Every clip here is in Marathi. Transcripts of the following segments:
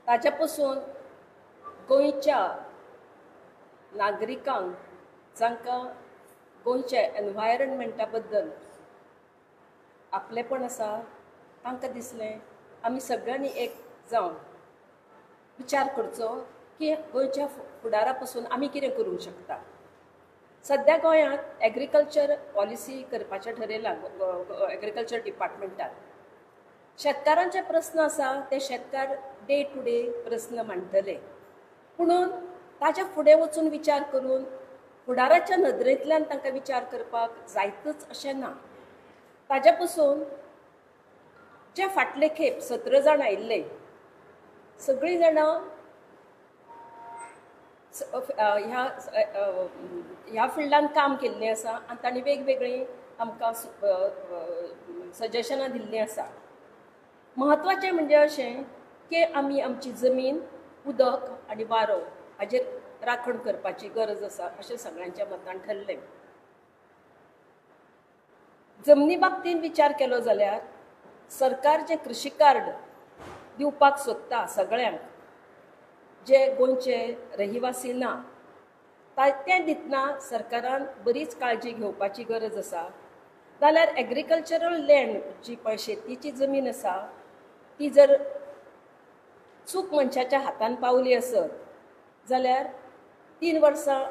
ताच्या पासून गोंयच्या नागरिकांक जांकां गोंयच्या एनवायरनमेंटा बद्दल आपलेपण आसा तांकां दिसलें आमी सगळ्यांनी एक जावन विचार करचो की गोंयच्या फुडारा पासून आमी कितें करूंक शकता. सद्या गोंयांत एग्रीकल्चर पॉलिसी करपाचें ठरयलां एग्रीकल्चर डिपार्टमेंटान. शेतकारांचे प्रस्न आसा ते शेतकार डे टू डे प्रस्न मांडटले, पुणून ताच्या फुडें वचून विचार करून फुडाराच्या नदरेंतल्यान तांकां विचार करपाक जायतच अशें ना. ताच्या पासून जे फाटले खेप 17 जाण आयिल्ले सगळीं जाणां ह्या फिल्डान काम केल्लें आसा आनी तांणी वेगवेगळीं आमकां सजेशनां दिल्लीं आसा. म्हत्वाचें म्हणजे अशें की आमी आमची जमीन, उदक आनी वारो हाजेर राखण करपाची गरज आसा अशें सगळ्यांच्या मतान ठरलें. जमनी बाबतींत विचार केलो जाल्यार सरकार जे कृशी कार्ड दिवपाक सोदता सगळ्यांक जे गोंयचे रहिवासी ना तें दितना सरकारान बरीच काळजी घेवपाची गरज आसा. जाल्यार एग्रीकल्चरल लँड जी पळय शेतीची जमीन आसा ती जर चूक मनशाच्या हातान पावली आसत जाल्यार 3 वर्सां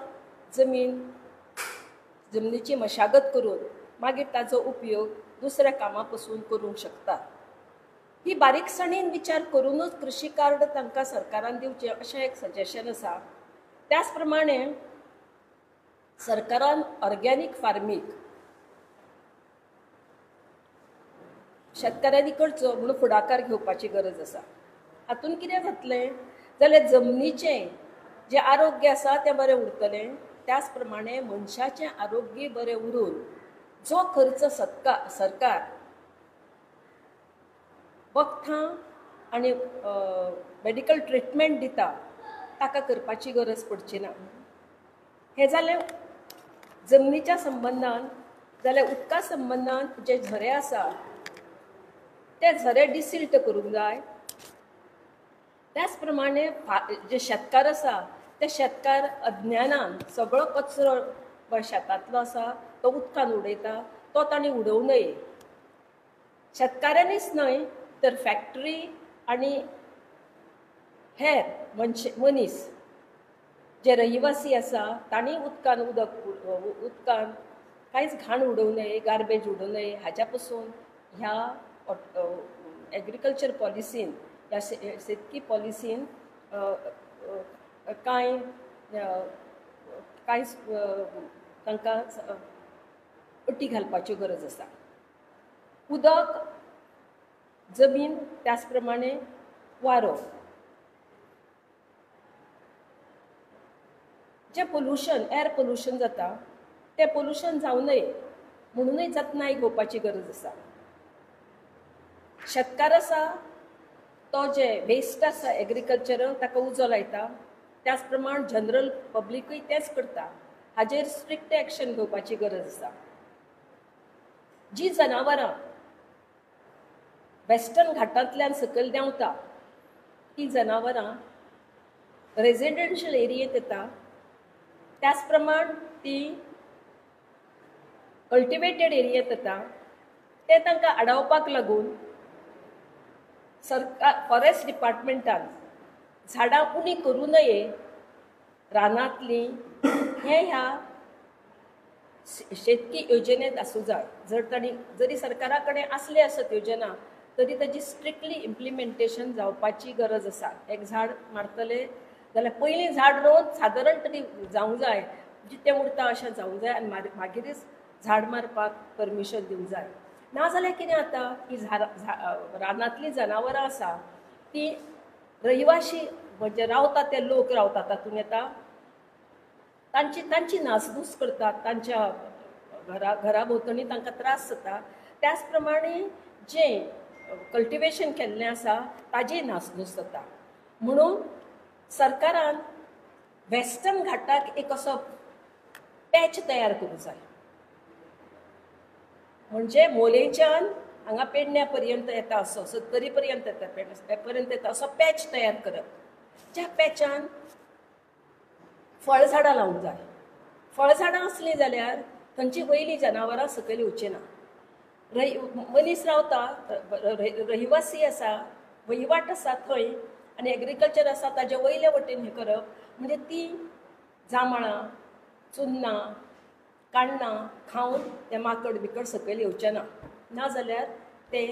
जमनीची मशागत करून मागीर ताचो उपयोग दुसऱ्या कामा पासून करूंक शकता. ही बारीकसाणीन विचार करूनच कृशी कार्ड तांकां सरकारान दिवचें अशें एक सजेशन आसा. त्याच प्रमाणे सरकारान ऑर्गेनीक फार्मींग शेतकाऱ्यांनी करचो म्हणून फुडाकार घेवपाची गरज आसा. हातून कितें जातलें जाल्यार जमनीचें जें आरोग्य आसा तें बरें उरतलें. त्याच प्रमाणे मनशाचें आरोग्य बरें उरून जो खर्च सरकार वखदां आनी मेडिकल ट्रिटमेंट दिता ताका करपाची गरज पडची ना. हें जालें जमनीच्या संबंदान. जाल्यार उदका संबंदान जे झरे आसा ते झरे डिसिल्ट करूंक जाय. त्याच प्रमाणे जे शेतकार आसा ते शेतकार अज्ञानान सगळो कचरो शेतांतलो आसा तो उदकान उडयता, तो तांणी उडोवं नये. शेतकाऱ्यांनीच न्हय तर फॅक्टरी आनी हेर मनीस जे रहिवासी आसा तांणी उदकान कांयच घाण उडोवं नये, गार्बेज उडोवं नये. हाच्या पासून ह्या एग्रीकल्चर पॉलिसीन ह्या शेतकी पॉलिसीन कांय तांकां अटी घालपाच्यो गरज आसा. उदक, जमीन, त्याच प्रमाणे वारो. जे पोल्युशन एअर पोल्युशन जाता तें पोल्युशन जावं नये म्हणूनय जतनाय घेवपाची गरज आसा. शेतकार आसा तो जे वेस्ट आसा एग्रीकल्चरल ताका उजो लायता, त्याच प्रमाण जनरल पब्लिकूय तेंच करता. हाजेर स्ट्रिक्ट एक्शन घेवपाची गरज आसा. जी जनावरां वेस्टर्न घाटांतल्यान सकयल देंवता ती जनावरां रेजिडेन्शियल एरियेंत येता. त्याच प्रमाण ती कल्टिवेटेड एरियेंत येता. ते तांकां आडावपाक लागून सरकार फॉरेस्ट डिपार्टमेंटान झाडां उणी करूं नये रानांतलीं हें ह्या शेतकी योजनेंत आसूं जाय. जरी सरकारा कडेन आसले आसत योजना तरी ताची स्ट्रिक्टली इम्प्लिमेंटेशन जावपाची गरज आसा. एक झाड मारतले जाल्यार पयलीं झाड रोवन सादारण तरी जावंक जाय, जितें उरता अशें जावंक जाय आनी मागीरच झाड मारपाक परमिशन दिवंक जाय. नाजाल्यार कितें जाता की रानांतलीं जनावरां आसा ती रहिवाशी म्हणजे रावता ते लोक रावता तातूंत येता, तांची नासधूस करतात, तांच्या घरा भोंवतणी तांकां त्रास जाता. त्याच प्रमाणे जें कल्टिवेशन केल्लें आसा ताजी नासधूस जाता. म्हणून सरकारान वेस्टर्न घाटाक एक असो पॅच तयार करूंक जाय. म्हणजे मोलेच्यान हांगा पेडण्या पर्यंत येता असो 70 पर्यंत येता पर्यंत येता असो पॅच तयार करप ज्या पॅचान फळझाडां लावंक जाय फळझाडां असलीं जाल्यार थंयची वयलीं जनावरां सकयल येवचीं ना मनीस रावता रहिवासी आसा वहिवाट आसा थंय आनी एग्रीकल्चर आसा ताजे वयले वटेन हें करप म्हणजे ती जांबळां चुन्नां काण्णां खावन ते माकड बिकड सकयल येवचे ना नाजाल्यार ते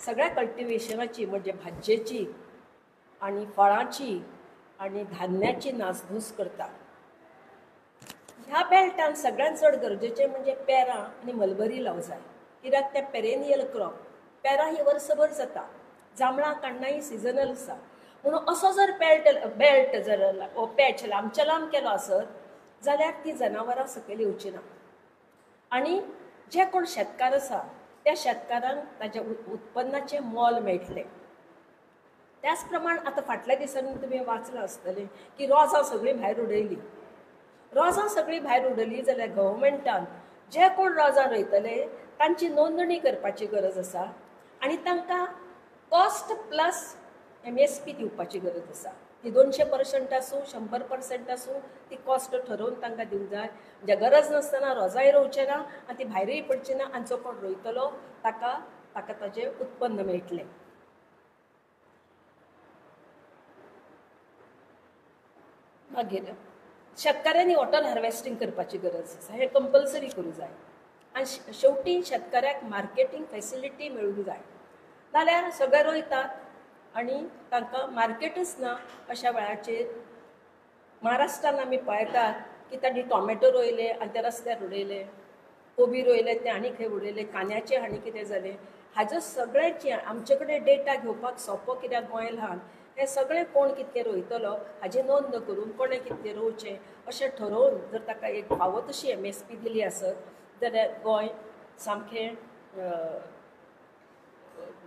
सगळ्या कल्टिवेशनाची म्हणजे भाज्जेची आनी फळांची आनी धान्याची नासधूस करता ह्या बेल्टान सगळ्यांत चड गरजेचें म्हणजे पेरां आनी मलबरी लावंक जाय कित्याक ते पेरेनियल क्रॉप पेरां ही वर्सभर जाता जांबळां काण्णां ही सिजनल आसा म्हणून असो जर बेल्ट जर पॅच लांबच्या लांब केलो आसत जाल्यार ती जनावरां सकयल येवचीं ना आनी जे कोण शेतकार आसा त्या शेतकारांक ताच्या उत्पन्नाचें मोल मेळटलें त्याच प्रमाण आतां फाटल्या दिसांनी तुमी वाचलां आसतलें की रोजां सगळीं भायर उडयलीं रोजां सगळीं भायर उडयलीं जाल्यार गव्हर्मेंटान जे कोण रोजां रोयतले तांची नोंदणी करपाची गरज आसा आनी तांकां कॉस्ट प्लस MSP दिवपाची गरज आसा ती 200% आसूं 100% आसूं ती कॉस्ट ठरोवन तांकां दिवंक जाय म्हणजे गरज नासतना रोजांय रोवचें ना आनी ती भायरूय पडची ना आनी जो कोण रोयतलो ताका ताजें उत्पन्न मेळटलें मागीर शेतकाऱ्यांनी वॉटर हार्वेस्टिंग करपाची गरज आसा हें कंपल्सरी करूंक जाय आनी शेवटी शेतकाऱ्याक मार्केटींग फॅसिलिटी मेळूंक जाय नाल्यार सगळे रोयतात आनी तांकां मार्केटूच ना अशा वेळाचेर महाराष्ट्रान आमी पळयतात की तांणी टॉमॅटो रोयले आनी ते रस्त्यार उडयले कोबी रोयले ते आनी खंय उडयले कांद्याचें आनी कितें जालें हाजो सगळ्यांची आमचे कडेन डेटा घेवपाक सोंपो कित्याक गोंय ल्हान हें सगळें कोण कितलें रोयतलो हाजी नोंद करून कोणें कितलें रोवचें अशें ठरोवन जर ताका एक फावो तशी MSP दिली आसत जाल्यार गोंय सामकें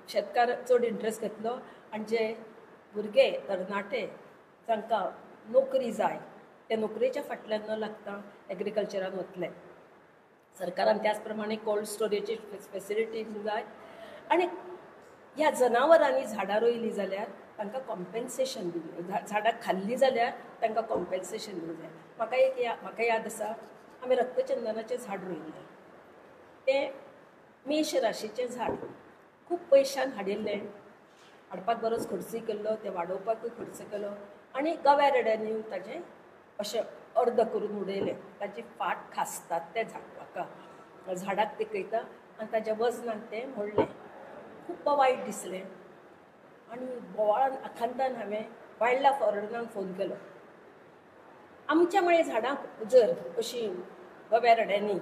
शेतकार चड इंट्रस्ट घेतलो आनी जे भुरगे तरणाटे जांकां नोकरी जाय त्या नोकरेच्या फाटल्यान न लागता एग्रीकल्चरान वतले सरकारान त्याच प्रमाणे कोल्ड स्टोरेजी फॅसिलिटी दिवंक जाय आनी ह्या जनावरांनी झाडां रोयलीं जाल्यार तांकां कॉम्पेन्सेशन दिवंक जाय झाडां खाल्लीं जाल्यार तांकां कॉम्पेन्सेशन दिवंक जाय म्हाका याद आसा आमी रक्तचंदनाचें झाड रोयिल्लें तें मेश राशीचें झाड खूब पयशान हाडिल्लें हाडपाक बरोच खर्चूय केल्लो तें वाडोवपाकूय खर्च केलो आनी गव्या रेड्यांनी ताजें अशें अर्द करून उडयलें ताची फाट खासतात त्या झाडाक तेकयता आनी ताज्या वजनान तें मोडलें खूब वायट दिसलें आनी बोवाळान आखांतान हांवें वायल्ड लायफ वॉर्डनाक फोन केलो आमच्या मळे झाडांक जर अशीं गव्या रेड्यांनी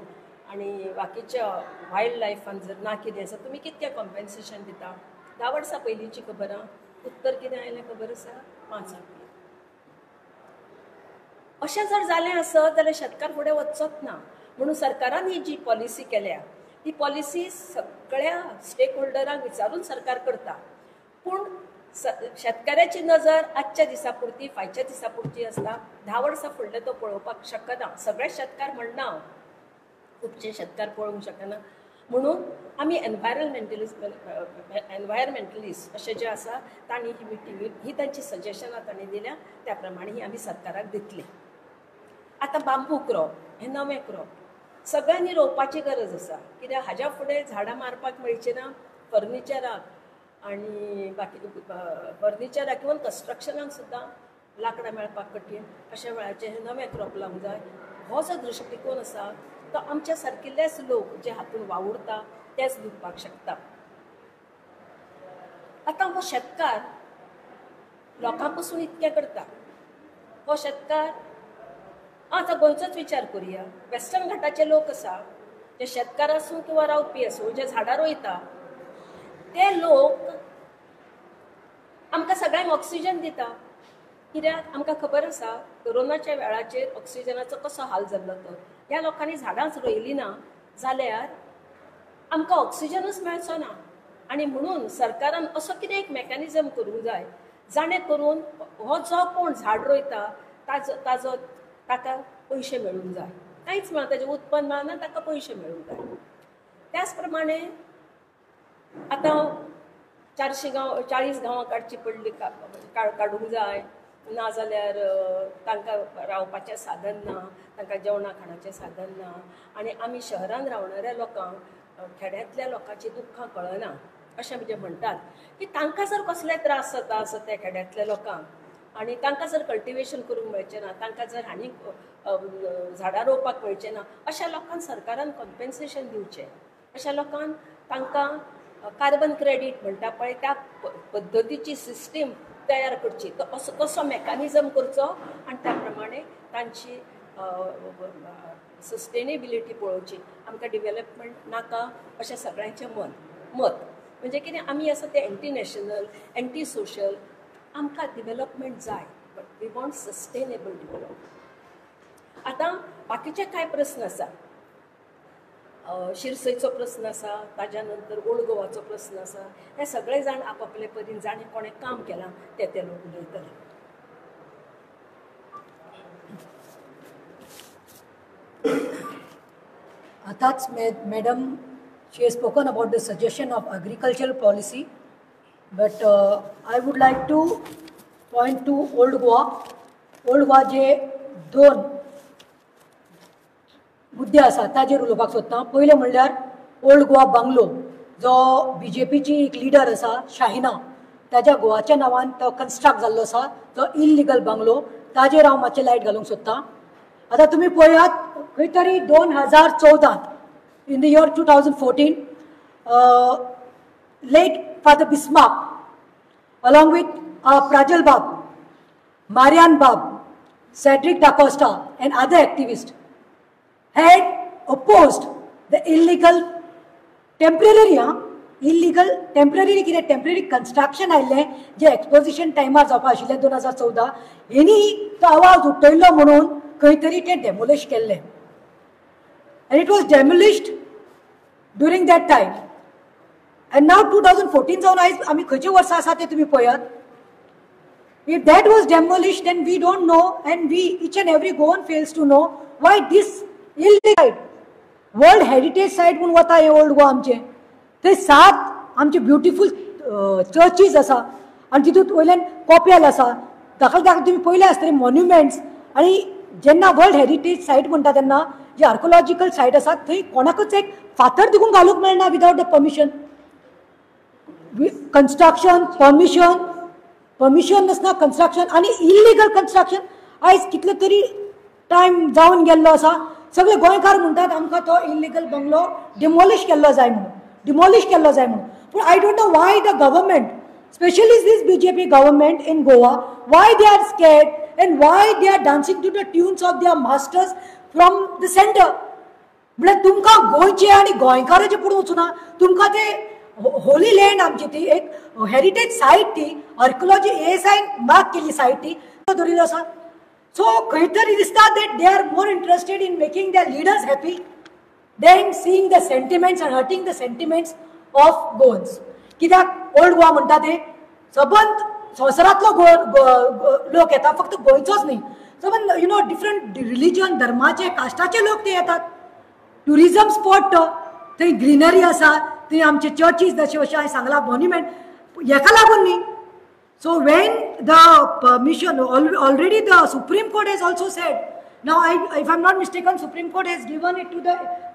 आनी बाकीच्या वायल्ड लायफान जर ना कितें आसा तुमी कितकें कॉम्पेन्सेशन दिता 10 वर्सां पयलींची खबर आहा उत्तर कितें आयलें खबर आसा 5 रुपया अशें जर जालें आसत जाल्यार शेतकार फुडें वचचोच ना म्हणून सरकारान ही जी पॉलिसी केल्या ती पॉलिसी सगळ्या स्टेक होल्डरांक विचारून सरकार करता पूण शेतकाऱ्याची नजर आजच्या दिसा पुरती फायच्या दिसा पुरती आसता 10 वर्सां फुडले तो पळोवपाक शकना सगळे शेतकार म्हणना खुबशे शेतकार पळोवंक शकना म्हणून आमी एनवायरमेंटलिस्ट अशे जे आसा तांणी ही मिटींग ही तांची सजेशनां तांणी दिल्या त्या प्रमाणे ही आमी सरकाराक दितली आतां बांबू क्रॉप हे नवे क्रॉप सगळ्यांनी रोवपाची गरज आसा कित्याक हाज्या फुडें झाडां मारपाक मेळची ना फर्निचराक आनी बाकी फर्निचराक किंवा कन्स्ट्रक्शनाक सुद्दां लांकडां मेळपाक कठीण अशा वेळाचेर हे नवे क्रॉप लावंक जाय हो जो दृश्टिकोन आसा तो आमच्या सारकिल्लेच लोक जे हातून वावुरता तेच दिवपाक शकता आतां हो शेतकार लोकां पासून इतकें करता हो शेतकार आतां गोंयचोच विचार करुया वेस्टर्न घाटाचे लोक आसा जे शेतकार आसूं किंवा रावपी आसूं जे झाडां रोयता ते लोक आमकां सगळ्यांक ऑक्सिजन दिता कित्याक आमकां खबर आसा कोरोनाच्या वेळाचेर ऑक्सिजनाचो कसो हाल जाल्लो तो ह्या लोकांनी झाडांच रोयलीं ना जाल्यार आमकां ऑक्सिजनूच मेळचो ना आनी म्हणून सरकारान असो कितें एक मेकॅनिजम करूंक जाय जाणें करून हो जो कोण झाड रोयता ताका पयशे मेळूंक जाय कांयच मेळना ताजें उत्पन्न मेळना ताका पयशे मेळूंक जाय त्याच प्रमाणे आतां 400 गांव 40 गांवां काडची पडली काडूंक जाय नाजाल्यार तांकां रावपाचें साधन ना तांकां जेवणा खाणाचें साधन ना आनी आमी शहरान रावणाऱ्या लोकांक खेड्यांतल्या लोकांची दुख्खां कळना अशें म्हणजे म्हणटात की तांकां जर कसले त्रास जाता आसत त्या खेड्यांतल्या लोकांक आनी तांकां जर कल्टिवेशन करूंक मेळचें ना तांकां जर आनी झाडां रोवपाक मेळचें ना अशा लोकांक सरकारान कॉम्पेन्सेशन दिवचें अशा लोकांक तांकां कार्बन क्रेडीट म्हणटा पळय त्या पद्दतीची सिस्टीम तयार करची तो असो कसो मेकॅनिझम करचो आनी त्या प्रमाणे तांची सस्टेनेबिलिटी पळोवची आमकां डिवेलपमेंट नाका अशें सगळ्यांचें मत म्हणजे कितें आमी आसा ते एंटी नॅशनल एंटी सोशल आमकां डिवेलपमेंट जाय but we want sustainable development आतां बाकीचे कांय प्रस्न आसा शिरसयचो प्रस्न आसा ताज्या नंतर ओल्ड गोवाचो प्रस्न आसा हे सगळे जाण आपापले परीन जाणें कोणें काम केलां ते लोक उलयतले आतांच madam she has spoken about the suggestion of agricultural policy but I would like to point to old Goa जे दोन मुद्दे आसा ताजेर उलोवपाक सोदता पयले म्हणल्यार ओल्ड गोवा बांगलो जो BJPची एक लिडर आसा शाहिना ताज्या गोवाच्या नांवान तो कन्स्ट्रक्ट जाल्लो आसा जो इल्लिगल बांगलो ताजेर हांव मातशें लायट घालूंक सोदतां आतां तुमी पळयात खंय तरी 2014 in the year 2014 late Father Bismarck along with Prajal Bab, Marian Bab, Cedric Da Costa and other activists had opposed the temporary construction आयिल्लें जे एक्सपोजिशन टायमार जावपा आशिल्लें 2014 हेणी तो आवाज उठयल्लो म्हणून खंय तरी तें डेमोलिश केल्लें and it was demolished during that time and now 2014 जावन आयज आमी खंयचे वर्सा आसा ते तुमी पळयात if that was demolished then we don't know and we each and every Goan fails to know why this illegal world heritage site म्हणून वता हे ओल्ड गोवा आमचे थंय 7 आमचे ब्युटिफूल चर्चीज आसा आनी तितूंत वयल्यान कोपेल आसा ताका तुमी पयले आसतले मॉन्युमेंट्स आनी जेन्ना वर्ल्ड हेरिटेज सायट म्हणटा तेन्ना जी आर्कोलॉजिकल सायट आसा थंय कोणाकच एक फातर देखून घालूंक मेळना without the permission construction permission नासना कन्स्ट्रक्शन आनी इल्लिगल कन्स्ट्रक्शन आयज कितले तरी टायम जावन गेल्लो आसा सगळे गोंयकार म्हणटात आमकां तो इल्लिगल बंगलो डिमॉलिश केल्लो जाय म्हणून पूण I don't know why the government especially this BJP government in Goa, why they are scared and why they are dancing to the tunes of their masters from the center. म्हणजे तुमकां गोंयचे आनी गोंयकाराचे पडून वचूना तुमकां ते होली लँड आमची ती एक हेरिटेज सायट ती आर्किओलॉजी ASI मार्क केल्ली सायट ती दवरिल्लो आसा सो खंय तरी दिसता that they are more interested in making their leaders happy then seeing the sentiments and hurting the sentiments of Goans कित्याक ओल्ड गोवा म्हणटा ते सबंद संवसारांतलो लोक येता फक्त गोंयचोच न्ही सबंद डिफरंट रिलिजन धर्माचे कास्टाचे लोक ते येतात ट्युरिजम स्पॉट तो थंय ग्रीनरी आसा थंय आमचे चर्चीज जशे अशें हांवें सांगलां मॉन्युमेंट हेका लागून न्ही so when the permission already the supreme court has also sed now if I'm not mistaken Supreme Court has given it to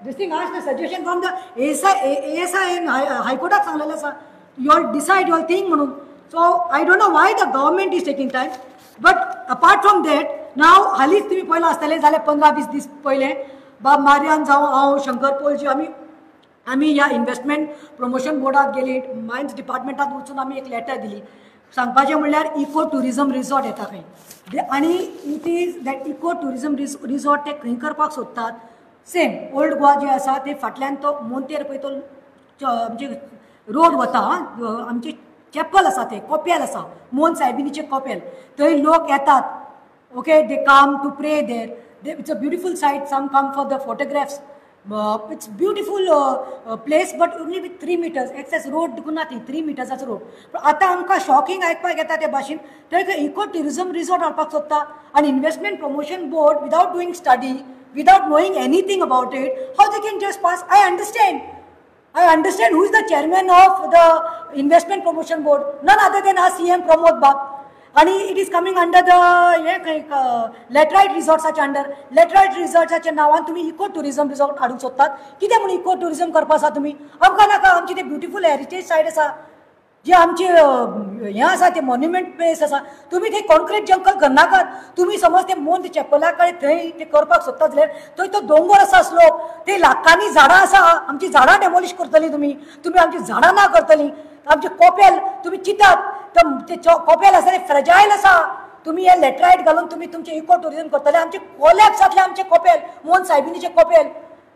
this thing asked the suggestion from the ASI and High Court सांगलेलें आसा you all decide your thing म्हणून so I don't know why the government is taking time but apart from that now हालींच तुमी पळयलां आसतलें जालें 15-20 दीस पयले बाब मारियान जावं हांव शंकर पोलजी आमी ह्या इन्व्हेस्टमेंट प्रमोशन बोर्डाक गेली मायन्स डिपार्टमेंटात वचून आमी एक लेटर दिली सांगपाचें म्हणल्यार इको टुरिजम रिसॉर्ट येता खंय आनी it is that eco tourism resort ते खंय करपाक सोदतात सेम ओल्ड गोवा जे आसा ते फाटल्यान तो मोंतेर पळय तो म्हणजे रोड वता आमचे चॅपल आसा ते कोपेल आसा मोन सायबिनीचे कोपेल थंय लोक येतात okay they come to pray there it's a beautiful site some come for the photographs it's beautiful place but only with 3 meters access road देखून ना ती 3 meters रोड पूण आतां आमकां शॉकिंग आयकपाक येता ते भाशेन थंय इको टुरिजम रिसॉर्ट हाडपाक सोदता आनी investment promotion board without doing study without knowing anything about it how they can just pass I I understand who is the chairman of the investment promotion board, none other than our CM Pramod Bab. And it is coming under the Laterite Resorts under Laterite Resorts नावान तुम्ही इको टुरिझम रिसॉर्ट हाडूंक सोदतात. कित्याक म्हणून इको टुरिझम करपा आसा तुमी? आमकां नाका. आमची ते ब्युटिफूल हेरिटेज सायड आसा, जे आमचे हें आसा ते मॉन्युमेंट प्लेस आसा. तुमी ते कॉन्क्रीट जंगल करनाकात. तुमी समज ते मोन ते चॅपला कडेन थंय ते करपाक सोदतात जाल्यार थंय तो दोंगर आसा स्लोप, ते लाखांनी झाडां आसा. आमची झाडां डेमोलिश करतली तुमी. तुमी आमची झाडां ना करतली. आमचे कोपेल तुमी चितात ते कोपेल आसा ते फ्रेजायल आसा. तुमी हे लेटरायट घालून तुमी तुमचे इको टुरिझम करतले. आमचे कोलॅप्स जातले आमचे कोपेल, मोहन सायबिनीचे कोपेल.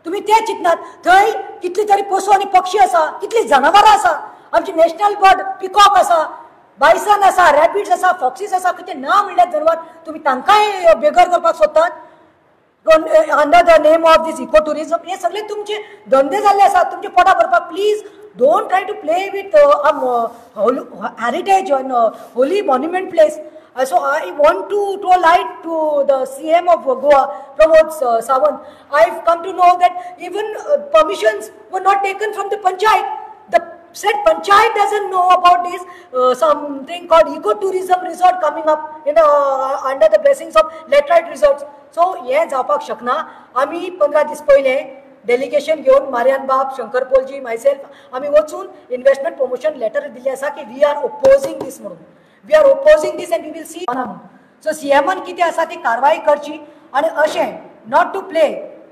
तुमी ते चिंतनात. थंय कितली तरी पशु आनी पक्षी आसा, कितली जनावरां आसा. आमची नॅशनल बर्ड पिकॉक आसा, बायसन आसा, रॅबिट्स आसा, फॉक्सीस आसा. कितें ना म्हणल्यार जनवार तुमी तांकांय बेगर करपाक सोदतात under the name of this eco tourism. हे सगळे तुमचे धंदे जाल्ले आसात तुमचे पोटा भरपाक. Please don't try to play with heritage and holy monument place. So I want to throw light to the CM of Goa, Pramod Sawant. I've come to know that even permissions were not taken from the panchayat. The said panchayat doesn't know about this something called eco-tourism resort coming up in under the blessings of Laterite Resorts. So हे जावपाक शकना. आमी 15 दीस पयले डेलिगेशन घेवन मारियान बाब, शंकर पोलजी, मायसेल्फ आमी वचून इन्वेस्टमेंट प्रमोशन लेटर दिल्ले आसा की वी आर ओपोजिंग दीस म्हणून. We are opposing this and we will see म्हणून. सो सीएमान कितें आसा ती कारवाई करची. आनी अशें not to play,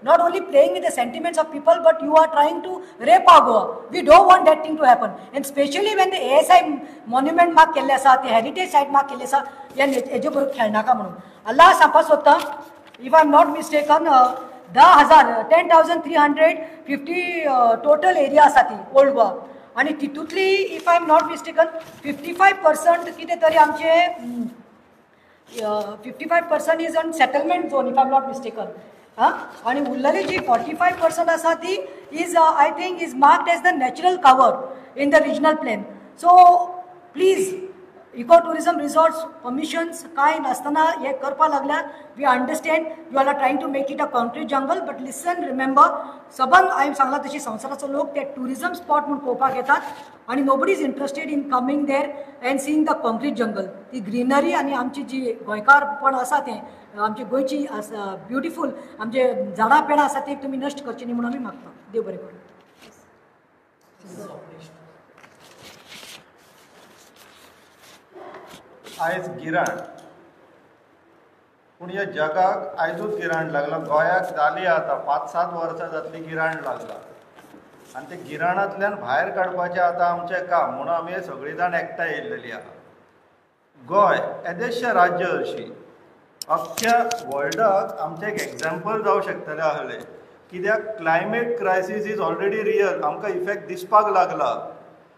not only playing with the sentiments of people, but you are trying to rape our Goa. We don't want that thing to happen. And especially when the ASI monument mark केल्ले आसा, the heritage site mark केल्ले आसा, हेजे बरोबर खेळनाका म्हणून. अल्लाह सांगपाक सोदता, if I am not mistaken, 10,350 total area आसा ती ओल्ड गोवा. आनी तितूंतली if I am not mistaken 55% कितें तरी आमचे 55% is on settlement zone if I am not mistaken. आणि उरलेली जी 45% आसा ती is I think is marked as the natural cover in the regional plan. So please eco tourism resorts permissions काय नासतना हे करपा लागल्यार we understand you are trying to make it a concrete jungle. But listen remember, सबंद हांवें सांगला तशी संवसाराचो लोक ते टुरिझम स्पॉट म्हणून पळोवपाक येतात आनी nobody is interested in coming there and seeing the concrete jungle. ती ग्रीनरी आनी आमची जी गोंयकारपण आसा तें आमची गोंयची ब्युटिफूल आमचे झाडां पेडां आसा ती तुमी नश्ट करची न्ही म्हणून आमी मागता. देव बरें करूं. आयज गिराण, पूण ह्या जगाक आयजूच गिराण लागला. गोंयाक जाली आतां 5-7 वर्सां जातली गिराण लागला. आनी ते गिराणांतल्यान भायर काडपाचें आतां आमचें काम म्हणून आमी सगळीं जाण एकठांय येयल्लेली आहा. गोंय येदेशें राज्य हरशीं अख्ख्या वर्ल्डाक आमचें एक एग्जाम्पल जावं शकतलें आहलें. कित्याक climate crisis is already real, आमकां इफेक्ट दिसपाक लागला.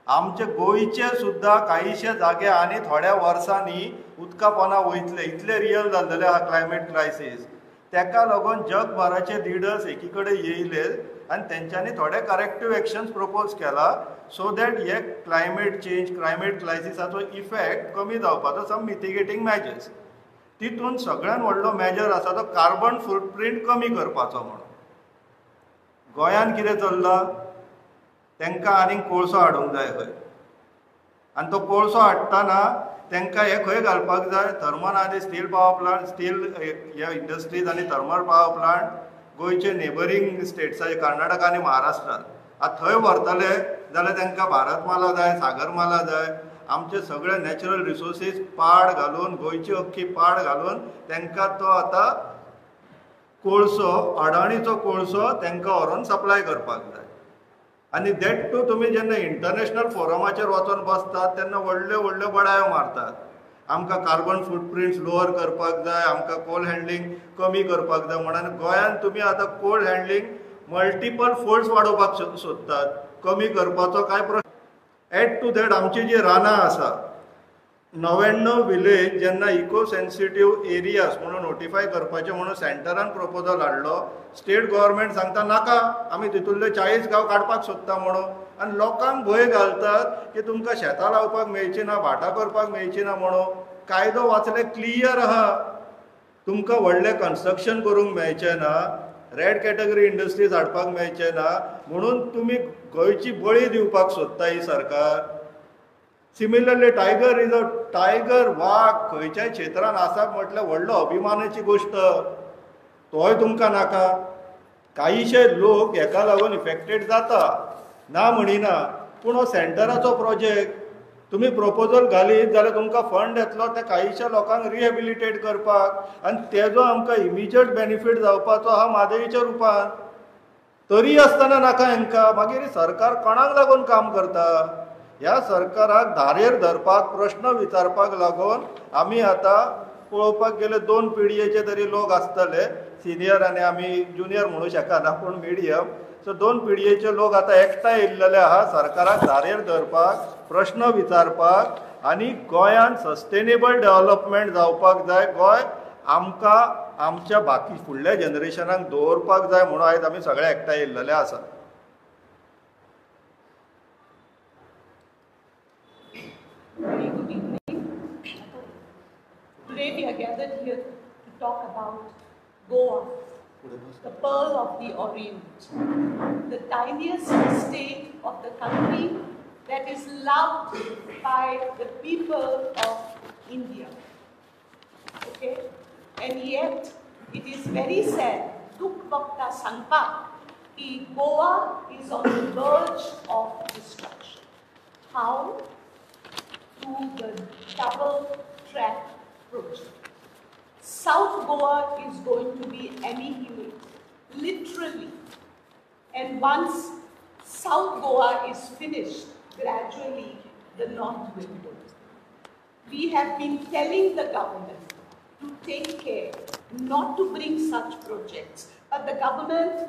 आमचे गोंयचे सुद्दां कांयशे जागे आनी थोड्या वर्सांनी उदका पोंदा वयतले, इतले रियल जाल्लेले आहा क्लायमेट क्रायसीस. तेका लागून जगभराचे लिडर्स एकी कडेन येयले आनी तेंच्यांनी थोडे करेक्टीव एक्शन्स प्रपोज केला सो दॅट हे क्लायमेट चेंज, क्लायमेट क्रायसिसाचो इफेक्ट कमी जावपाचो सम मिटिगेटींग मेजर्स. तितून सगळ्यान व्हडलो मेजर आसा तो कार्बन फूटप्रिंट कमी करपाचो म्हणून. गोंयान कितें चल्लां, तांकां आनीक कोळसो हाडूंक जाय खंय. आनी तो कोळसो हाडटाना तांकां हे खंय घालपाक जाय, थर्मल आनी स्टील पावर प्लांट, स्टील ह्या इंडस्ट्रीज आनी थर्मल पावर प्लांट गोंयचे नेबरींग स्टेट्साचे कर्नाटका आनी महाराष्ट्रांत. आतां थंय व्हरतले जाल्यार तांकां भारतमाला जाय, सागरमाला जाय. आमचे सगळे नॅचरल रिसोर्सीस पाड घालून, गोंयची अख्खी पाड घालून तांकां तो आतां कोळसो, अडाणीचो कोळसो तांकां व्हरून सप्लाय करपाक जाय. आनी दॅट टू तुमी जेन्ना इंटरनॅशनल फोरमाचेर वचून बसतात तेन्ना व्हडल्यो व्हडल्यो बडायो मारतात. आमकां कार्बन फूटप्रिंट्स लोअर करपाक जाय, आमकां कोल हँडलिंग कमी करपाक जाय म्हणून. गोंयांत तुमी आतां कोल हँडलिंग मल्टिपल फोल्ड्स वाडोवपाक सोदतात, कमी करपाचो कांय प्रश्न. एड टू दॅट आमची जी रानां आसा, 99 विलेज जेन्ना इको सेन्सिटीव एरियाज म्हणून नोटिफाय करपाचे म्हणून सेंटरान प्रपोजल हाडलो, स्टेट गव्हर्मेंट सांगता नाका, आमी तितूंतले 40 गांव काडपाक सोदता म्हणून. आनी लोकांक भंय घालतात की तुमकां शेतां लावपाक मेळची ना, भाटां करपाक मेळची ना म्हणून. कायदो वाचले क्लियर आहा, तुमकां व्हडलें कन्स्ट्रक्शन करूंक मेळचें ना रेड कॅटेगरी इंडस्ट्रीज हाडपाक मेळचे ना म्हणून तुमी गोंयची बळी दिवपाक सोदता ही सरकार. Similarly tiger is a tiger, वाघ खंयच्याय क्षेत्रान आसा म्हटल्यार व्हडलो अभिमानाची गोश्ट, तोय तुमकां नाका. काहीशे लोक हेका लागून इफेक्टेड जाता ना म्हणिना, पूण हो सेंटराचो प्रोजेक्ट तुमी प्रपोजल घालीत जाल्यार तुमकां फंड येतलो त्या काहीशा लोकांक रिहेबिलिटेट करपाक आनी तेजो आमकां इमिजिएट बेनिफीट जावपाचो आहा म्हादईच्या रुपान. तरी आसतना नाका हांकां. मागीर सरकार कोणाक लागून काम करता? ह्या सरकाराक धारेर धरपाक, प्रश्न विचारपाक लागून आमी आतां पळोवपाक गेले 2 पिळयेचे तरी लोक आसतले, सिनियर आनी आमी ज्युनियर म्हणू शकना पूण मिडियम. सो 2 पिळयेचे लोक आतां एकठांय येयल्लेले आहा सरकाराक धारेर धरपाक, प्रश्न विचारपाक आनी गोंयांत सस्टेनेबल डेव्हलपमेंट जावपाक जाय. गोंय आमकां आमच्या बाकी फुडल्या जनरेशनाक दवरपाक जाय म्हणून आयज आमी सगळे एकठांय येयल्लेले आसा. Very good evening. Today we are gathered here to talk about Goa, the pearl of the Orient, the tiniest state of the country that is loved by the people of India. Okay? And yet it is very sad, dukh vakta sangpa, कि Goa is on the verge of destruction. How? Through the double track project. South Goa is going to be annihilated, literally. And once South Goa is finished, gradually the North will go. We have been telling the government to take care, not to bring such projects, but the government,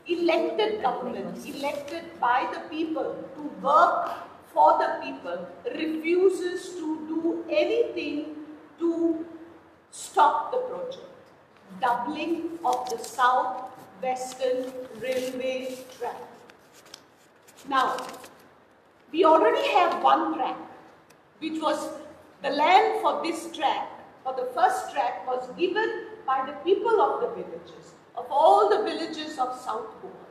elected by the people to work for the people, refuses to do anything to stop the project. Doubling of the South-Western Railway track. Now, we already have one track, which was the land for this track, for the first track, was given by the people of the villages, of all the villages of South Goa.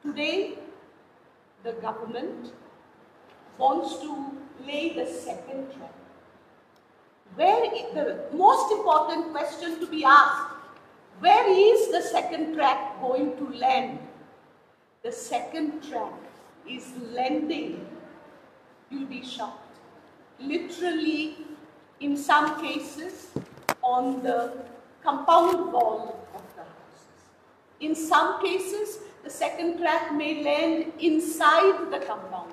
Today, the government wants to lay the second track. Where is the most important question to be asked? Where is the second track going to land? The second track is landing, you'll be shocked, literally in some cases on the compound wall of the houses. In some cases, the second track may land inside the compound.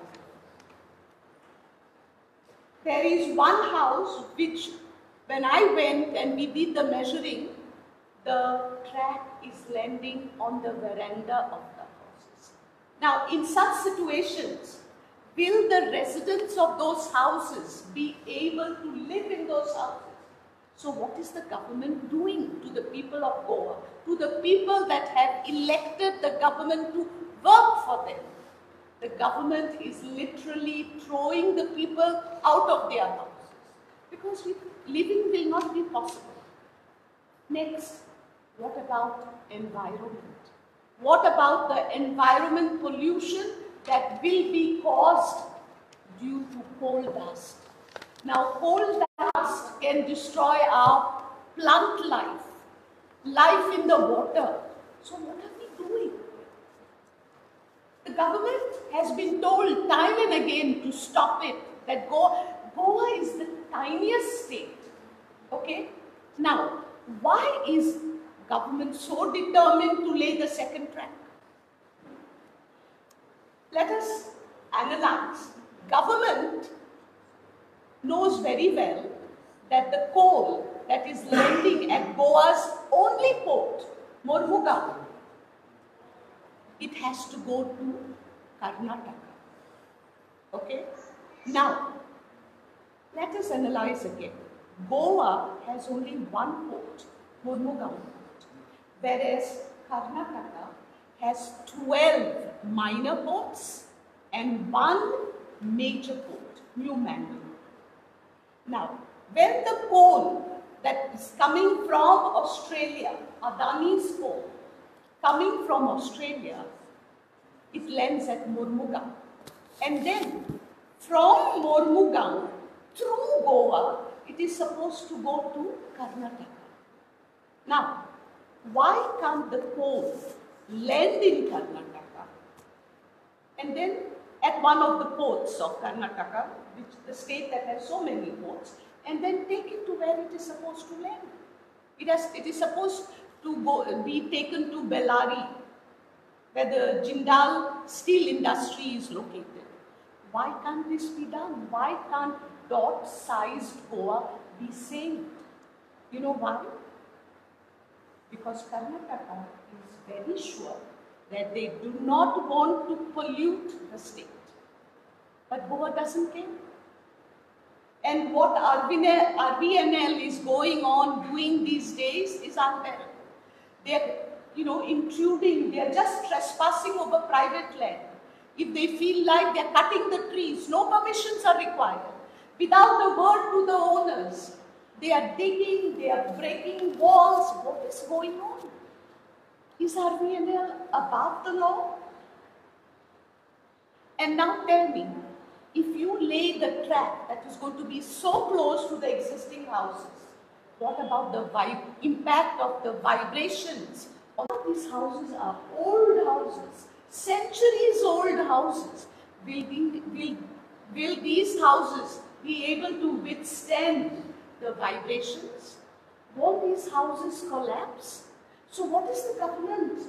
There is one house which, when I went and we did the measuring, the track is landing on the veranda of the houses. Now, in such situations, will the residents of those houses be able to live in those houses? So what is the government doing to the people of Goa, to the people that have elected the government to work for them? The government is literally throwing the people out of their houses because living will not be possible. Next, what about environment? What about the environment pollution that will be caused due to coal dust? Now, coal dust can destroy our plant life, life in the water. So what are we doing? The government has been told time and again to stop it, that Goa is the tiniest state. Okay? Now, why is government so determined to lay the second track? Let us analyze. Government knows very well that the coal that is landing at Goa's only port, Mormugaon, it has to go to Karnataka. Okay? Now, let us analyze again. Goa has only one port, Mormugaon port, whereas Karnataka has 12 minor ports and 1 major port, New Mangalore. Now, when the coal that is coming from Australia, Adani's coal, coming from Australia, it lands at Mormugaon. And then from Mormugaon through Goa, it is supposed to go to Karnataka. Now, why can't the coal land in Karnataka and then at one of the ports of Karnataka, which is the state that has so many ports, and then take it to where it is supposed to land? It is supposed to be taken to Bellary, where the Jindal steel industry is located. Why can't this be done? Why can't dot-sized Goa be saved? You know why? Because Karnataka is very sure that they do not want to pollute the state. But Goa doesn't care. And what RVNL is going on doing these days is unbearable. They're, intruding, they're just trespassing over private land. If they feel like they're cutting the trees, no permissions are required. Without a word to the owners, they are digging, they are breaking walls. What is going on? Is RVNL above the law? And now tell me, if you lay the track that is going to be so close to the existing houses, what about the impact of the vibrations? All of these houses are old houses, centuries old houses. Will these houses be able to withstand the vibrations? Won't these houses collapse? So what is the government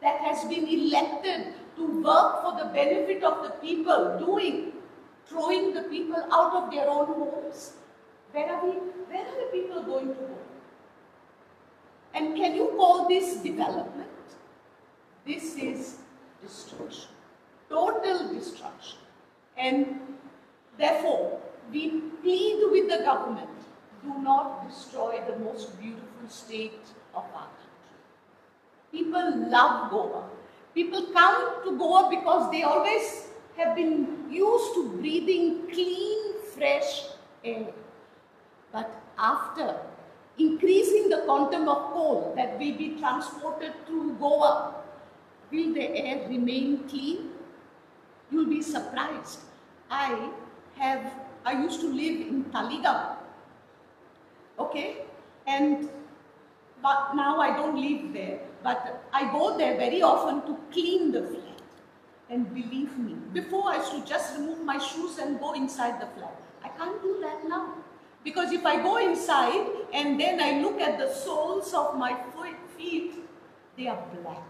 that has been elected to work for the benefit of the people doing? Throwing the people out of their own homes? Where are the people going to go? And can you call this development? This is destruction, total destruction. And therefore, we plead with the government, do not destroy the most beautiful state of our country. People love Goa. People come to Goa because they always have been used to breathing clean, fresh air. But after increasing the quantum of coal that will be transported through Goa, will the air remain clean? You'll be surprised. I used to live in Taligaon, okay? But now I don't live there, but I go there very often to clean the flat. And believe me, before I used to just remove my shoes and go inside the flat. I can't do that now. Because if I go inside and then I look at the soles of my feet, they are black.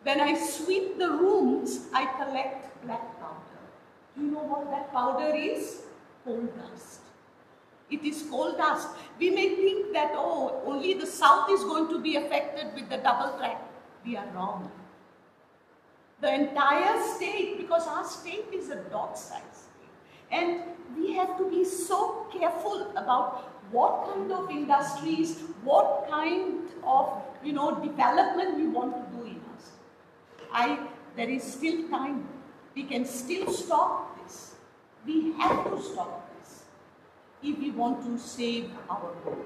When I sweep the rooms, I collect black powder. Do you know what that powder is? Coal dust. It is coal dust. We may think that, oh, only the south is going to be affected with the double track. We are wrong. The entire state, because our state is a dot-sized state. And we have to be so careful about what kind of industries, what kind of, development we want to do in us. There is still time. We can still stop this. We have to stop this if we want to save our world.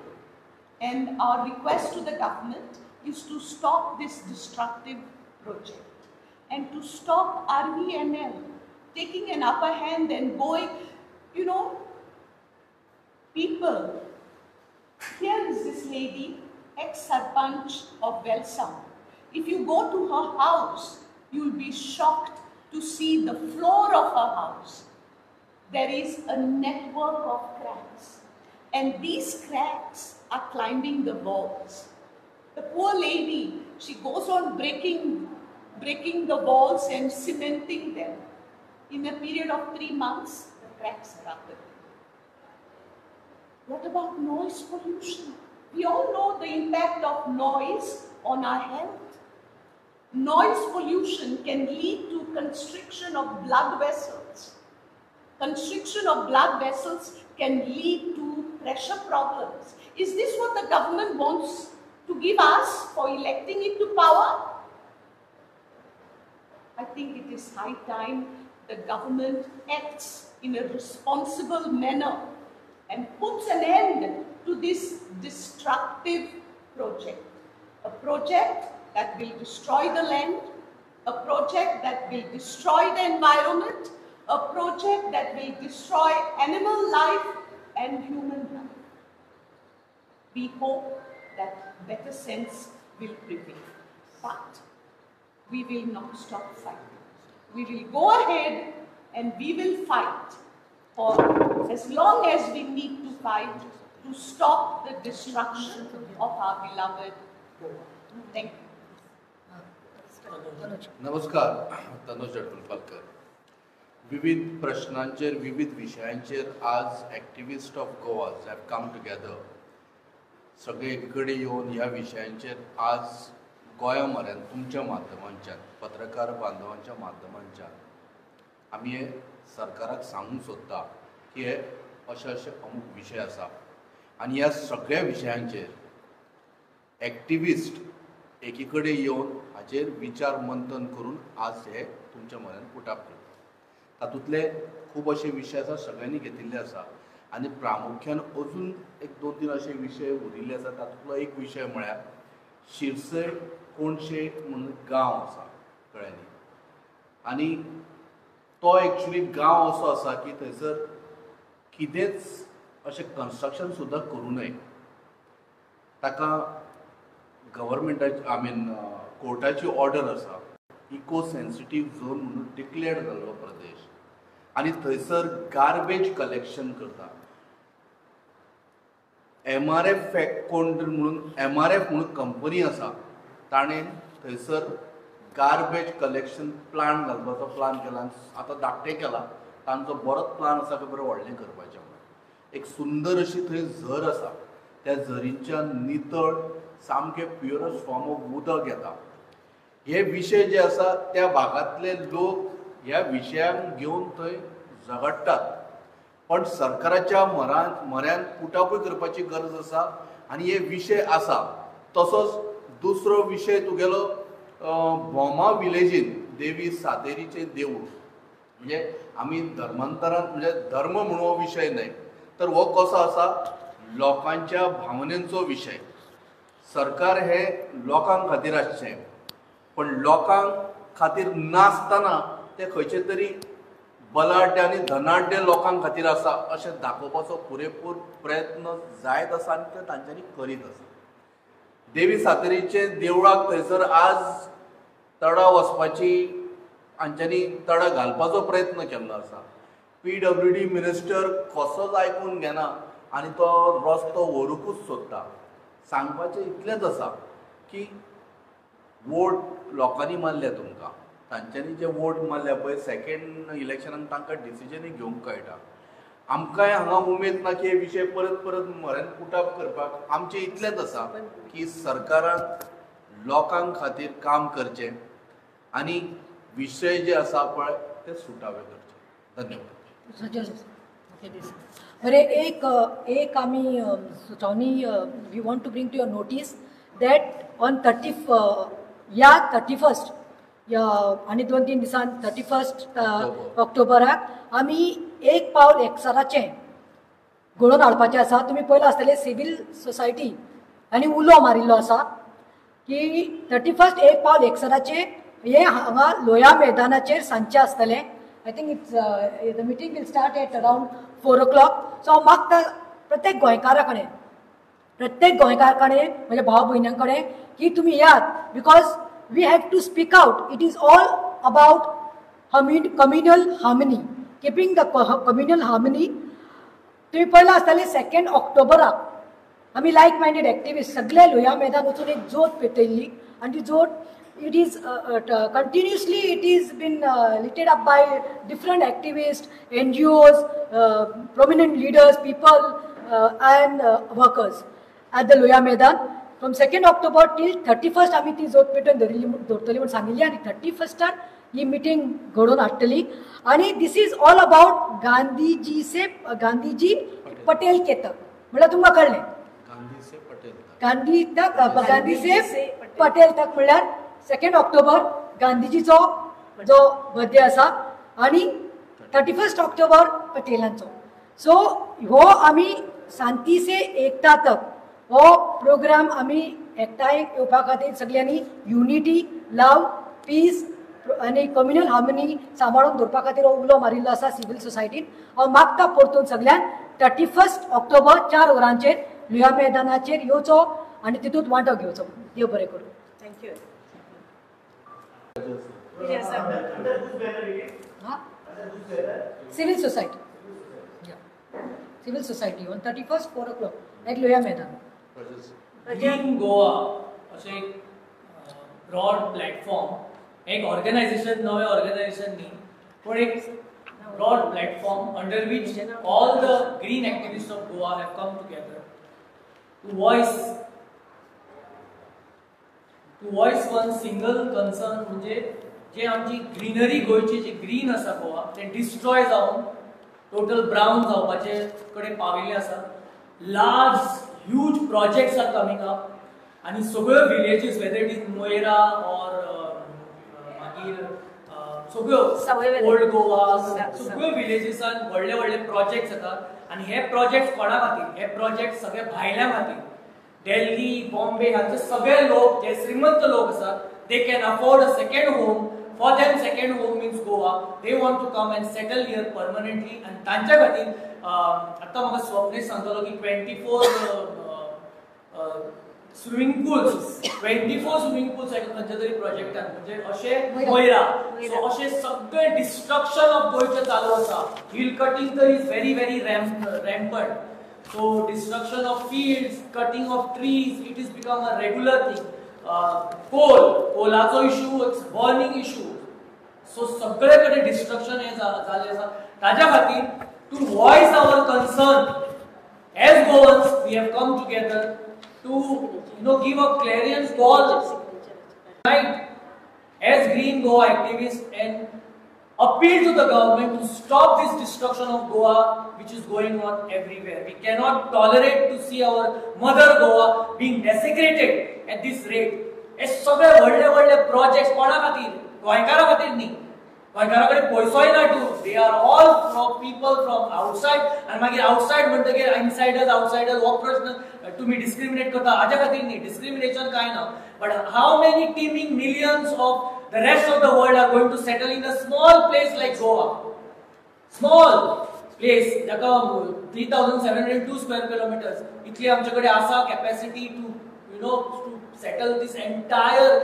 And our request to the government is to stop this destructive project and to stop RVNL taking an upper hand and going, people. Here is this lady, ex-sarpanch of Welsam. If you go to her house, you'll be shocked to see the floor of her house. There is a network of cracks. And these cracks are climbing the walls. The poor lady, she goes on breaking the walls and cementing them. In a period of 3 months, the cracks are up again. What about noise pollution? We all know the impact of noise on our health. Noise pollution can lead to constriction of blood vessels. Constriction of blood vessels can lead to pressure problems. Is this what the government wants to give us for electing it to power? I think it is high time the government acts in a responsible manner and puts an end to this destructive project. A project that will destroy the land, a project that will destroy the environment, a project that will destroy animal life and human life. We hope that better sense will prevail. But we will not stop fighting. We will go ahead and we will fight for as long as we need to fight to stop the destruction of our beloved Goa. Thank you. नमस्कार, तनुज जटुलपालकर. विविध प्रश्नांचेर विविध विशयांचेर आज activists of Goa have come together. सगळे एके कडेन येवन ह्या विशयांचेर आज गोंयामऱ्यान तुमच्या माध्यमांच्यान, पत्रकार बांधवांच्या माध्यमांच्यान आमी हे सरकाराक सांगूंक सोदता की हे अशे अशे अमूक विशय आसा आनी ह्या सगळ्या विशयांचेर ॲक्टिविस्ट एकी कडेन येवन हाचेर विचार मंथन करून आज हे तुमच्या म्हऱ्यान पुटाप करता. तातूंतले खूब अशे विशय आसा, सगळ्यांनी घेतिल्ले आसा आनी प्रामुख्यान अजून एक 2-3 अशे विशय उरिल्ले आसा. तातूंतलो एक विशय म्हळ्यार शिरसय कोणशे म्हणून गांव आसा कळ्ळें. आनी तो एक्चुली गांव असो आसा की थंयसर कितेंच अशें कन्स्ट्रक्शन सुद्दां करूं नये. ताका गव्हर्मेंटाची कोर्टाची ऑर्डर आसा इको सेन्सिटीव झोन म्हणून डिक्लेअर जाल्लो प्रदेश आनी थंयसर गार्बेज कलेक्शन करता. MRF म्हणून MRF म्हणून कंपनी आसा, ताणें थंयसर गार्बेज कलेक्शन प्लांट घालपाचो प्लान केला. आतां धाकटें केला, तांचो बरोच प्लान आसा की बरें व्हडलें करपाचें म्हणून. एक सुंदर अशी थंय झर आसा, त्या झरींच्यान नितळ सामकें प्युरस्ट फॉर्म ऑफ उदक येता. हे विशय जे आसा त्या भागांतले लोक ह्या विशयांक घेवन थंय झगडटात. पण सरकाराच्या म्हऱ्यान पुटापूय करपाची गरज आसा आनी हे विशय आसा. तसोच दुसरो विशय तुगेलो बोमा विलेजीन देवी सातेरीचें देवूळ. म्हणजे आमी धर्मांतरांत म्हणजे धर्म म्हणून हो विशय न्हय, तर हो कसो आसा लोकांच्या भावनेचो विशय. सरकार हे लोकांक खातीर आसचें, पण लोकांक खातीर नासतना ते खंयचे तरी बलाढ्य आनी धनाढ्य लोकांक खातीर आसा अशें दाखोवपाचो पुरेपूर प्रयत्न जायत आसा आनी ते तांच्यांनी करीत आसा. देवी सातेरीचे देवळाक थंयसर आज तडा वचपाची हांच्यांनी तडा घालपाचो प्रयत्न केल्लो आसा. PWD मिनिस्टर कसोच आयकून घेना आनी तो रस्तो व्हरूंकूच सोदता. सांगपाचें इतलेंच आसा की वोट लोकांनी मारल्या तुमकां. तांच्यांनी जे वोट मारल्या पळय सेकेंड इलेक्शनाक तांकां डिसिजनूय घेवंक कळटा. आमकांय हांगा उमेद ना की हे विशय परत परत म्हऱ्यान पुटाप करपाक. आमचें इतलेंच आसा की सरकारान लोकांक खातीर काम करचें आनी विशय जे आसा पळय ते सुटावे करचे. धन्यवाद. बरें, एक आमी सुचोवणी we want to bring to your notice that on 31st आनी 2-3 दिसान 31 ऑक्टोबराक आमी एक पावल एक्सराचें घडोवन हाडपाचें आसा. तुमी पयलें आसतलें सिवील सोसायटी आनी उलो मारिल्लो आसा की 31 एक पावल एक्सराचें हें हांगा लोया मैदानाचेर सांजचें आसतलें. I think the meeting will start at around 4 o'clock. So हांव मागता प्रत्येक गोंयकारा कडेन म्हणजे भाव भयणां कडेन की तुमी यात, because we have to speak out. It is all about communal harmony, keeping the communal harmony. तुम्ही पयला आसतलें 2 ऑक्टोबराक आमी लायक मायंडेड एक्टिविस्ट सगळे लोया मैदान वचून एक जोत पेटयल्ली आनी ती जोत it is continuously it is been lit up by different activists, NGOs, prominent leaders, people and workers at the Loya Maidan. From 2nd October till 31st आमी ती जोत पेटोवन दवरतली म्हूण सांगिल्ली आनी 31स्टार ही मिटींग घडोवन हाडटली. आनी this is all about Gandhiji Patel के तक. म्हळ्यार तुमकां कळ्ळें गांधी से पटेल तक म्हळ्यार 2 ऑक्टोबर गांधीजीचो जो बर्थडे आसा आनी 31 ऑक्टोबर पटेलांचो. सो हो आमी शांती से एकता तक हो प्रोग्राम आमी एकठांय येवपा खातीर सगळ्यांनी युनिटी, लव, पीस आनी कम्युनल हार्मनी सांबाळून दवरपा खातीर हो उलो मारिल्लो आसा सिव्हिल सोसायटीन. हांव मागता परतून सगळ्यांक 31 ऑक्टोबर 4 वरांचेर लुया मैदानाचेर येवचो आनी तितूंत वांटो घेवचो. देव बरें करूं. Thank you. Civil society. Civil society on 31 4 o'clock at लुया मैदान. ग्रीन गोवा अशें एक ब्रॉड प्लॅटफॉर्म, एक ऑर्गनायझेशन, नवें ऑर्गनायझेशन न्ही पूण एक broad platform under which all the green activists of Goa have come together to voice one single concern, म्हणजे जे आमची ग्रीनरी गोंयची जी ग्रीन आसा गोवा ते डिस्ट्रॉय जावन टोटल ब्रावन जावपाचे कडेन पाविल्ले आसा. Large huge projects are coming up आनी सगळ्यो villages whether it is Moira or मागीर सगळ्यो ओल्ड गोवा सगळ्यो विलेजीसान व्हडले व्हडले प्रोजेक्ट्स येतात आनी हे प्रोजेक्ट्स कोणा खातीर? हे प्रोजेक्ट सगळे भायल्या खातीर. दिल्ली, बॉम्बे हांचे सगळे लोक जे श्रीमंत लोक आसात they can afford a second home. For them, second home means Goa. They want to come and settle here permanently. And तांच्या खातीर आता म्हाका स्वप्नील सांगतलो की 24 स्विमिंग पूल्स, 24 स्विमिंग पूल्स एका खंयच्या तरी प्रोजेक्टान, म्हणजे अशें मोयरा. सो अशें सगळें डिस्ट्रक्शन ऑफ गोंयचें चालू आसा. हिल कटिंग तर is very very rampant. So destruction of fields, cutting of trees, it has become a regular thing. कोलाचो इशू, बर्निंग इशू. सो सगळे कडेन डिस्ट्रक्शन हे जाल्लें आसा. ताज्या खातीर to voice our concern as Goans we have come together to give a clarions call as green Goa activist and appeal to the government to stop this destruction of Goa which is going on everywhere. We cannot tolerate to see our mother Goa being desecrated at this rate. हे सगळे व्हडले व्हडले प्रोजेक्ट्स कोणा खातीर? गोंयकारा खातीर न्ही. गोंयकारा कडेन पयसोय ना too. They are all from people from outside. आनी मागीर आउटसायड म्हणटकीर इनसायडर्स आउटसायडर्स हो प्रश्न तुमी डिस्क्रिमिनेट करता. हाज्या खातीर न्ही, डिस्क्रिमिनेशन कांय ना. But how many teeming millions of the rest of the world are going to settle in a small place like Goa? Small place, jaka 3702 square kilometers. Itli amchakade asa capacity to to settle this entire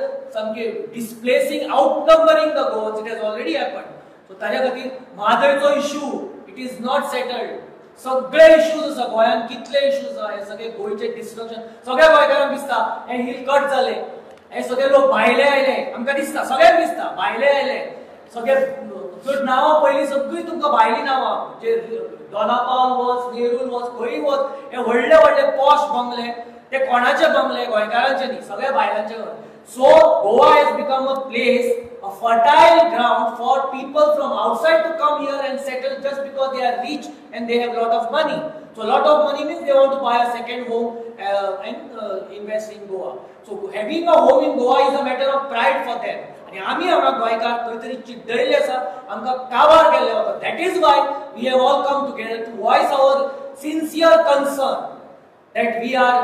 displacing, outnumbering the Goans. It has already happened. So ताज्या खातीर म्हादयचो issue, it is not settled. सगळे इश्यूज आसा गोंयांत. कितले इश्यूज आसा? हे सगळे गोंयचे डिस्ट्रक्शन. सगळ्या गोंयकारांक दिसता हे हिल कट जाले, हे सगळे लोक भायले आयले. आमकां दिसता, सगळ्यांक दिसता भायले आयले. सगळे नांवां पयलीं सगळीं तुमकां भायलीं नांवां, जे दोनापावल वच, नेरूल वच, खंयी वच, हे व्हडले व्हडले पॉश बंगले, ते कोणाचे बंगले? गोंयकारांचे न्ही, सगळे भायल्यांचे. So Goa has become a place, a fertile ground for people from outside to come here and settle just because they are rich and they have lot of money. So a lot of money means they want to buy a second home and invest in Goa. So having a home in Goa is a matter of pride for them. आणि आम्ही हांगा गोंयकार खंय तरी चिड्डयल्ले आसा, आमकां काबार केल्ले वता. That is why we have all come together to voice our sincere concern that we are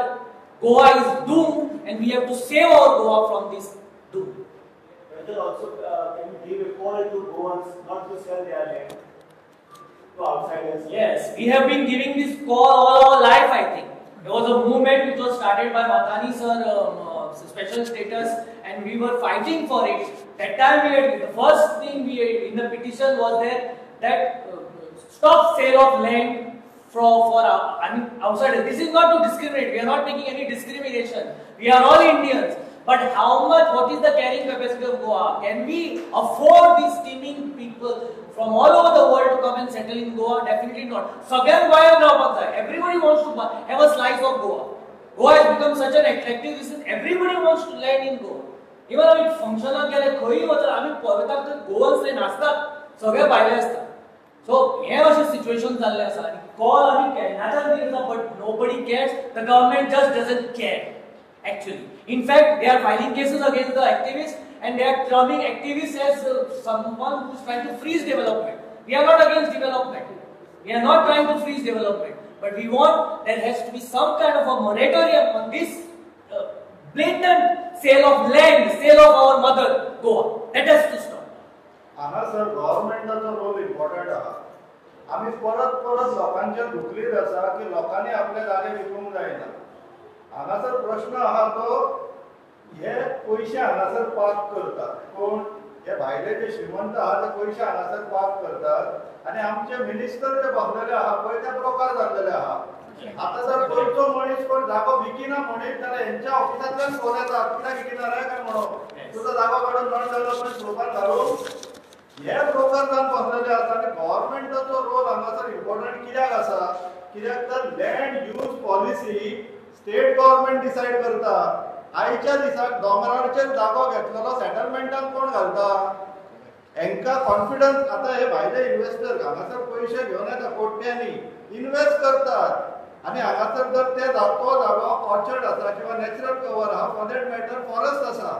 Goa is doomed and we have to save our Goa from this doom. Also, can you give a call to Goans not to sell their land to outsiders? Yes, we have been giving this call all our life, I think. There was a movement which was started by Matani sir, special status, and we were fighting for it. That time the first thing in the petition was that stop sale of land for outsiders. This is not to discriminate. We are not making any discrimination. We are all Indians. But how much, what is the carrying capacity of Goa? Can we afford these teeming people from all over the world to come and settle in Goa? Definitely not. Everybody wants to have a slice of Goa. Goa has become such an attractive business. Everybody wants to land in Goa. Even if it functional गेले खंयी वचत आमी पळयतात तर गोवन्स थंय नाचतात, सगळे भायले असतात. सो हे अशें सिच्युएशन जाल्लें आसा आनी कॉल आमी केन्नाच्यान दिता but nobody cares. The government just doesn't care. Actually, in fact, they are filing cases against the activists and they are terming activists as someone who is trying to freeze development. We are not against development. We are not trying to freeze development. But we want there has to be some kind of a moratorium on this blatant sale of land, sale of our mother Goa. That has to stop. हांगासर गव्हर्नमेंटाचो रोल इम्पॉर्टंट आहा. आमी परत परत लोकांचे दुखलीत आसा की लोकांनी आपले जागे विकूंक जायना. हांगासर प्रश्न आहा तो हे पयशे हांगासर पार्क करतात. कोण हे भायले जे श्रीमंत आहा ते पयशे हांगासर पार्क करतात आनी आमचे मिनिस्टर जे बसलेले आहा पळय ते ब्रोकर जाल्लेले आहा. आता जर गोंयचो मनीस कोण जागो विकिना म्हणीत जाल्यार हेंच्या ऑफिसांतल्यान फोन येतात कित्याक विकिना रे काय म्हणून तुजो जागो काडून नॉन डेव्हलपमेंट स्लोपान घालून हे ब्रोकर जावन बसलेले आसा. आनी गव्हर्नमेंटाचो रोल हांगासर इम्पॉर्टंट कित्याक आसा कित्याक तर land use policy state government decide करता. आयच्या दिसाक दोंगराचेर जागो घेतलेलो सेटलमेंटान कोण घालता. हांकां कॉन्फिडन्स आता हे भायले इन्व्हेस्टर हांगासर पयशे घेवन येता कोट्यांनी इन्व्हेस्ट करतात आनी हांगासर जर ते तो जागो ऑर्चर्ड आसा किंवा नॅचरल कवर आहा फॉर दॅट मॅटर फॉरेस्ट आसा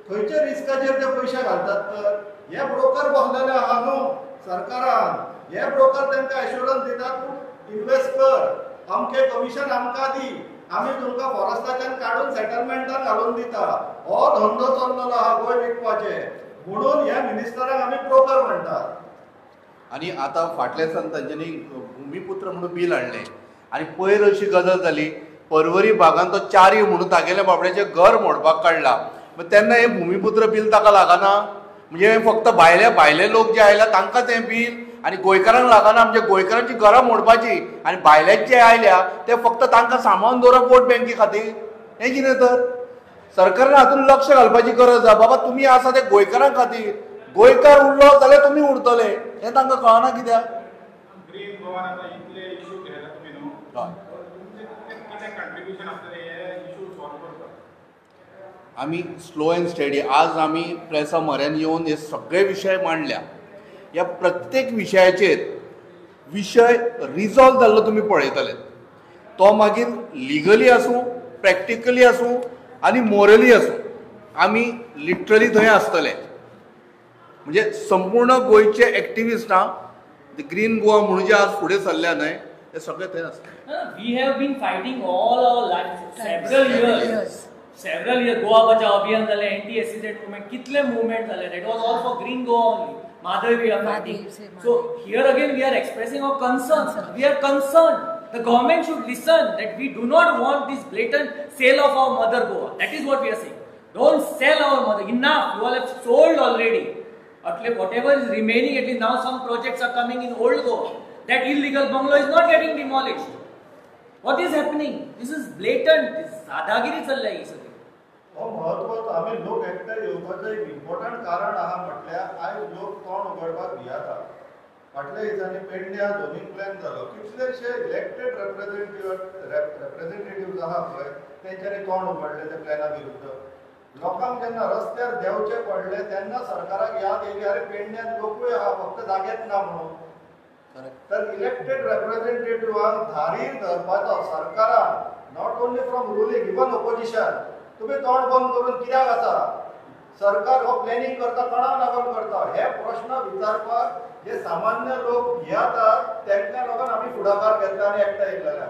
खंयच्या रिस्काचेर ते पयशे घालतात. तर हे ब्रोकर बसलेले आहा न्हू सरकारान. हे ब्रोकर तांकां एश्युरन्स दितात तूं इन्व्हेस्ट कर अमकें कमिशन आमकां दी आमी तुमकां फॉरेस्टाच्यान काडून सेटलमेंटान घालून दिता. हो धंदो चल्लेलो आहा गोंय विकपाचे म्हणून ह्या मिनिस्टराक आमी ब्रोकर म्हणटात. आनी आतां फाटल्या दिसांनी तांच्यांनी भुमिपुत्र म्हणून बील हाडलें आनी पयर अशी गजाल जाली पर्वरी भागांत तो चारी म्हणून तागेल्या बाबड्याचें घर मोडपाक काडला. तेन्ना हें भुमिपुत्र बील ताका लागना. म्हणजे फक्त भायले लोक जे आयला तांकांच हें बील आनी गोंयकारांक लागना. आमच्या गोंयकारांची घरां मोडपाची आनी भायल्याच जे आयल्या ते फक्त तांकां सांबाळून दवरप वोट बँके खातीर. हें कितें तर सरकारान हातूंत लक्ष घालपाची गरज आसा. बाबा तुमी आसा ते गोंयकारां खातीर. गोंयकार उरलो जाल्यार तुमी उरतले हें तांकां कळना कित्याक. ग्रीन गोवान आतां इतले इश्यू केला तुमी न्हू कितें कंट्रिब्युशन आसतलें हे इश्यू सॉल्व करपाक. आमी स्लो एंड स्टेडी आज आमी प्रेसा म्हऱ्यान येवन हे सगळे विशय मांडल्या. ह्या प्रत्येक विशयाचेर विशय रिजॉल्व जाल्लो तुमी पळयतले. तो मागीर लिगली आसूं प्रॅक्टिकली आसूं आनी मोरली आसूं आमी लिटरली थंय आसतले. म्हणजे संपूर्ण गोंयचे एक्टिविस्टां ग्रीन गोवा म्हणून जे आज फुडें सरल्या न्हय ते सगळे थंय आसतले. We have been fighting all our lives, several years. Goa Bachao Abhiyan जालें, anti-SEZ movement, कितले movement जाले. That was all for Green Goa only. Madhav we are fighting. So here again we are expressing our concerns. We are concerned. The government should listen that we do not want this blatant sale of our mother Goa. That is what we are saying. Don't sell our mother. Enough. You all have sold already. At least whatever is remaining, at least now some projects are coming in old Goa. That illegal bungalow is not getting demolished. What is happening? This is blatant. This दादागिरी चल्ल्या ही सगळी. हो महत्वाचो आमी लोक एकठांय येवपाचो एक इम्पॉर्टंट कारण आहा म्हटल्यार आयज लोक तोंड उगडपाक भियाता. फाटल्या दिसांनी पेडण्या झोनींग प्लॅन जालो. कितलेशे इलेक्टेड रिप्रेझेंटेटिव्ह आहा पळय तेंच्यांनी तोंड उगडलें त्या प्लॅना विरुद्ध. लोकांक जेन्ना रस्त्यार देंवचे पडले तेन्ना सरकाराक याद येयली अरे पेडण्यात लोकूय आहा फक्त जागेच ना म्हणून. तर इलेक्टेड रिप्रेझेंटेटिव्हांक धारीर धरपाचो सरकारान not only from ruling even opposition तुम्ही तोंड बंद करून कित्याक आसा. सरकार हो प्लॅनिंग करता कोणाक लागून करता हे प्रश्न विचारपाक जे सामान्य लोक भियातात तांकां लागून आमी फुडाकार घेतला आनी एकठांय येयलेले आहा.